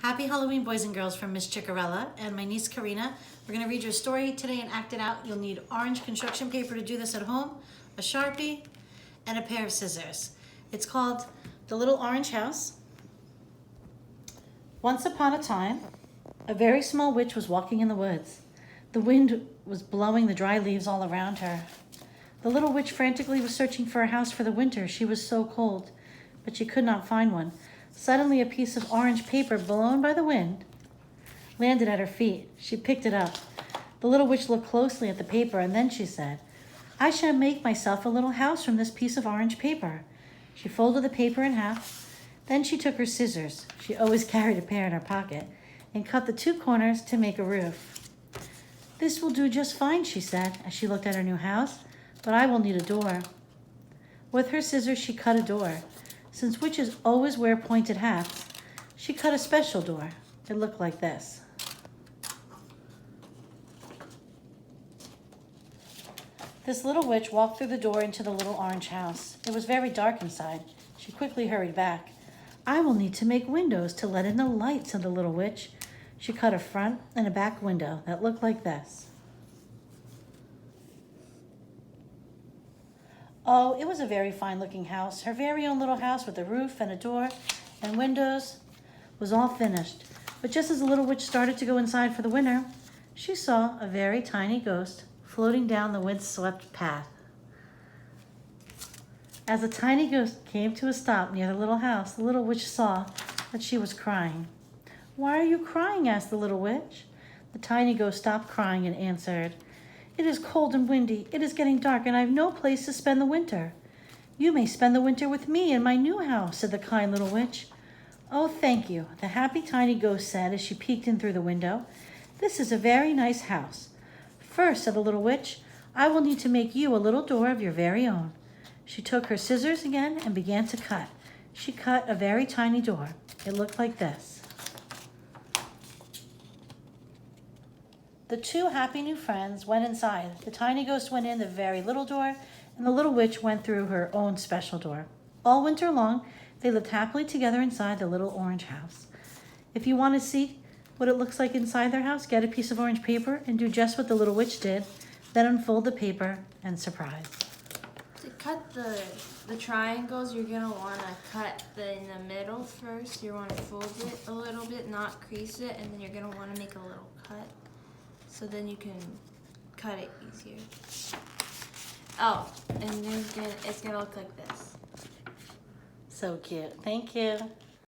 Happy Halloween, boys and girls, from Miss Chickarella and my niece Karina. We're going to read your story today and act it out. You'll need orange construction paper to do this at home, a Sharpie, and a pair of scissors. It's called The Little Orange House. Once upon a time, a very small witch was walking in the woods. The wind was blowing the dry leaves all around her. The little witch frantically was searching for a house for the winter. She was so cold, but she could not find one. Suddenly, a piece of orange paper blown by the wind landed at her feet. She picked it up. The little witch looked closely at the paper, and then she said, "I shall make myself a little house from this piece of orange paper." She folded the paper in half. Then she took her scissors, she always carried a pair in her pocket, and cut the two corners to make a roof. "This will do just fine," she said, as she looked at her new house, "but I will need a door." With her scissors, she cut a door. Since witches always wear pointed hats, she cut a special door. It looked like this. This little witch walked through the door into the little orange house. It was very dark inside. She quickly hurried back. "I will need to make windows to let in the light," said the little witch. She cut a front and a back window that looked like this. Oh, it was a very fine-looking house. Her very own little house with a roof and a door and windows was all finished. But just as the little witch started to go inside for the winter, she saw a very tiny ghost floating down the windswept path. As the tiny ghost came to a stop near the little house, the little witch saw that she was crying. "Why are you crying?" asked the little witch. The tiny ghost stopped crying and answered, "It is cold and windy. It is getting dark, and I have no place to spend the winter." "You may spend the winter with me in my new house," said the kind little witch. "Oh, thank you," the happy tiny ghost said as she peeked in through the window. "This is a very nice house. First," said the little witch, "I will need to make you a little door of your very own." She took her scissors again and began to cut. She cut a very tiny door. It looked like this. The two happy new friends went inside. The tiny ghost went in the very little door, and the little witch went through her own special door. All winter long, they lived happily together inside the little orange house. If you want to see what it looks like inside their house, get a piece of orange paper and do just what the little witch did. Then unfold the paper and surprise. To cut the triangles, you're gonna want to cut in the middle first. You want to fold it a little bit, not crease it, and then you're gonna want to make a little cut, so then you can cut it easier. Oh, and it's gonna look like this. So cute. Thank you.